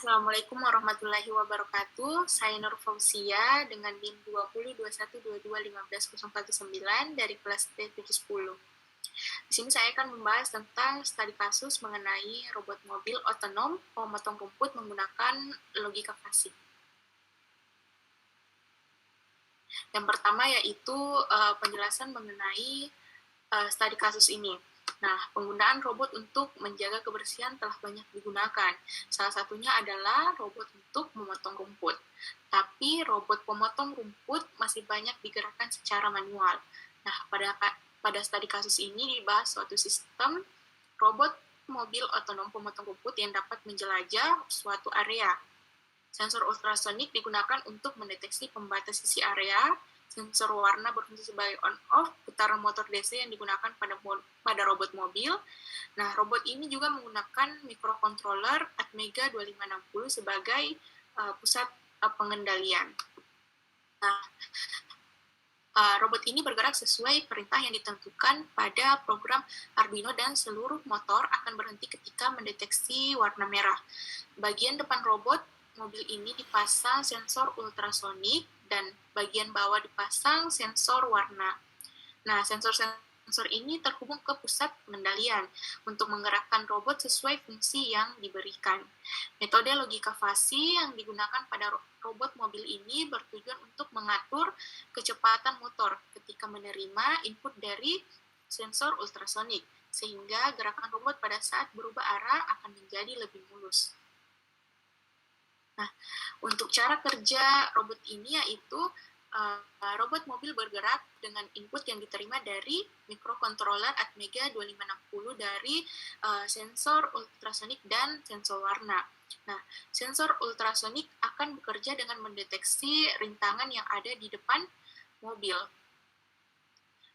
Assalamualaikum warahmatullahi wabarakatuh. Saya Nur Fauzia dengan NIM 2021221519 dari kelas T710. Di sini saya akan membahas tentang studi kasus mengenai robot mobil otonom pemotong rumput menggunakan logika fasih. Yang pertama yaitu penjelasan mengenai studi kasus ini. Nah, penggunaan robot untuk menjaga kebersihan telah banyak digunakan. Salah satunya adalah robot untuk memotong rumput. Tapi robot pemotong rumput masih banyak digerakkan secara manual. Nah, pada studi kasus ini dibahas suatu sistem robot mobil otonom pemotong rumput yang dapat menjelajah suatu area. Sensor ultrasonik digunakan untuk mendeteksi pembatas sisi area. Sensor warna berfungsi sebagai on-off putaran motor DC yang digunakan pada robot mobil. Nah, robot ini juga menggunakan microcontroller Atmega 2560 sebagai pusat pengendalian. Nah, robot ini bergerak sesuai perintah yang ditentukan pada program Arduino dan seluruh motor akan berhenti ketika mendeteksi warna merah. Bagian depan robot mobil ini dipasang sensor ultrasonik dan bagian bawah dipasang sensor warna. Nah, sensor ini terhubung ke pusat pengendalian untuk menggerakkan robot sesuai fungsi yang diberikan. Metode logika fasih yang digunakan pada robot mobil ini bertujuan untuk mengatur kecepatan motor ketika menerima input dari sensor ultrasonik, sehingga gerakan robot pada saat berubah arah akan menjadi lebih mulus. Nah, untuk cara kerja robot ini yaitu robot mobil bergerak dengan input yang diterima dari microcontroller Atmega 2560 dari sensor ultrasonik dan sensor warna. Nah, sensor ultrasonik akan bekerja dengan mendeteksi rintangan yang ada di depan mobil.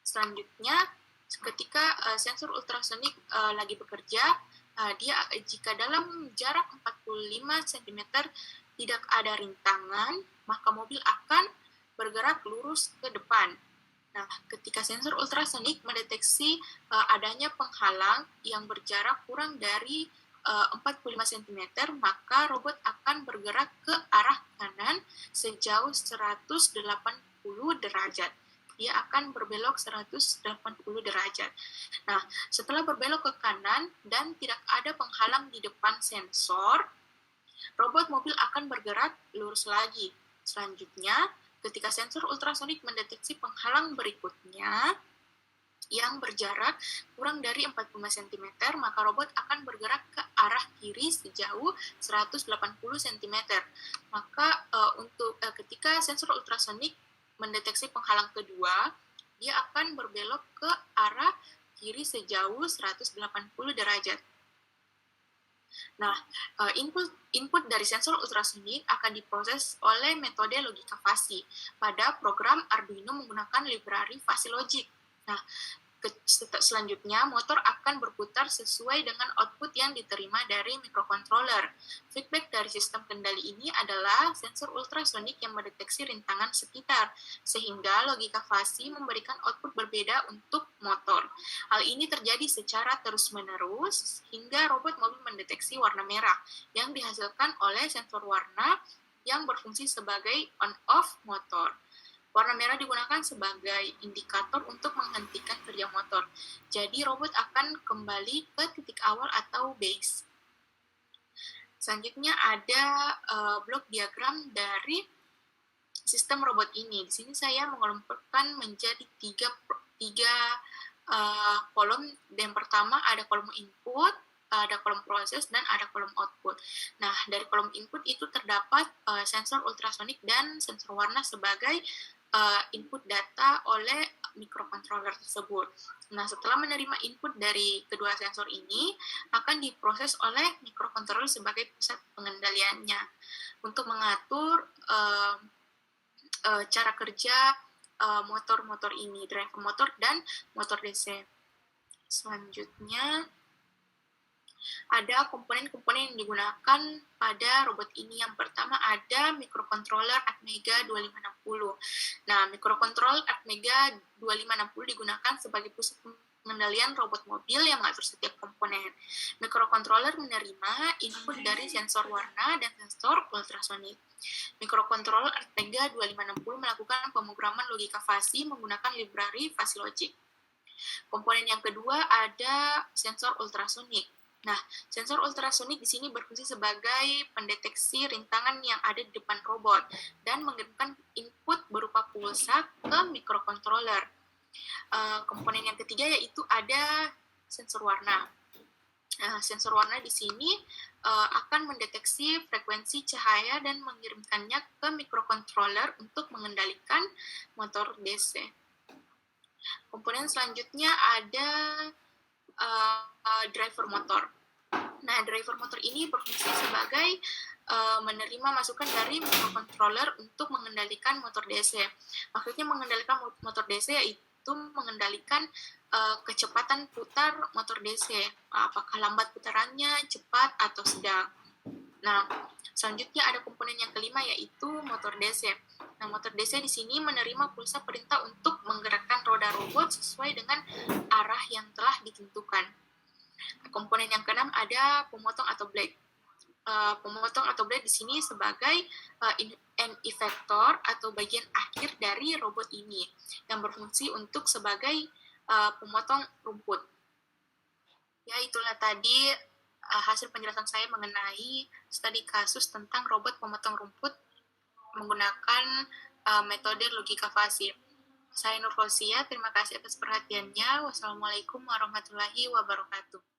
Selanjutnya, ketika sensor ultrasonik lagi bekerja, jika dalam jarak 45 cm tidak ada rintangan, maka mobil akan bergerak lurus ke depan. Nah, ketika sensor ultrasonik mendeteksi adanya penghalang yang berjarak kurang dari 45 cm, maka robot akan bergerak ke arah kanan sejauh 180 derajat. Dia akan berbelok 180 derajat. Nah, setelah berbelok ke kanan dan tidak ada penghalang di depan sensor, robot mobil akan bergerak lurus lagi. Selanjutnya, ketika sensor ultrasonik mendeteksi penghalang berikutnya yang berjarak kurang dari 45 cm, maka robot akan bergerak ke arah kiri sejauh 180 cm. Maka ketika sensor ultrasonik mendeteksi penghalang kedua, dia akan berbelok ke arah kiri sejauh 180 derajat. Nah, input dari sensor ultrasonik akan diproses oleh metode logika fasih pada program Arduino menggunakan library Fuzzy Logic. Nah, selanjutnya motor akan berputar sesuai dengan output yang diterima dari microcontroller. Feedback dari sistem kendali ini adalah sensor ultrasonik yang mendeteksi rintangan sekitar, sehingga logika fasih memberikan output berbeda untuk motor. Hal ini terjadi secara terus-menerus hingga robot mobil mendeteksi warna merah yang dihasilkan oleh sensor warna yang berfungsi sebagai on-off motor. Warna merah digunakan sebagai indikator untuk menghentikan kerja motor. Jadi robot akan kembali ke titik awal atau base. Selanjutnya ada blok diagram dari sistem robot ini. Di sini saya mengelompokkan menjadi tiga kolom. Yang pertama ada kolom input, ada kolom proses, dan ada kolom output. Nah, dari kolom input itu terdapat sensor ultrasonik dan sensor warna sebagai input data oleh microcontroller tersebut. Nah, setelah menerima input dari kedua sensor ini, akan diproses oleh microcontroller sebagai pusat pengendaliannya untuk mengatur cara kerja motor-motor ini, driver motor dan motor DC. Selanjutnya, ada komponen-komponen yang digunakan pada robot ini. Yang pertama ada microcontroller Atmega 2560. Nah, microcontroller Atmega 2560 digunakan sebagai pusat pengendalian robot mobil yang mengatur setiap komponen. Microcontroller menerima input dari sensor warna dan sensor ultrasonik. Microcontroller Artega 2560 melakukan pemrograman logika fasi menggunakan library fuzzy logic. Komponen yang kedua ada sensor ultrasonik. Nah, sensor ultrasonik di sini berfungsi sebagai pendeteksi rintangan yang ada di depan robot dan mengirimkan input berupa pulsa ke microcontroller. Komponen yang ketiga yaitu ada sensor warna. Sensor warna di sini akan mendeteksi frekuensi cahaya dan mengirimkannya ke microcontroller untuk mengendalikan motor DC. Komponen selanjutnya ada driver motor. Nah, driver motor ini berfungsi sebagai menerima masukan dari microcontroller untuk mengendalikan motor DC. Maksudnya mengendalikan motor DC yaitu mengendalikan kecepatan putar motor DC, apakah lambat putarannya, cepat, atau sedang. Nah, selanjutnya ada komponen yang kelima yaitu motor DC. Nah, motor DC di sini menerima pulsa perintah untuk menggerakkan roda robot sesuai dengan arah yang telah ditentukan. Komponen yang keenam ada pemotong atau blade. Pemotong atau blade di sini sebagai end effector atau bagian akhir dari robot ini yang berfungsi untuk sebagai pemotong rumput. Ya, itulah tadi hasil penjelasan saya mengenai studi kasus tentang robot pemotong rumput menggunakan metode logika fuzzy. Saya Nur Fausia, terima kasih atas perhatiannya. Wassalamualaikum warahmatullahi wabarakatuh.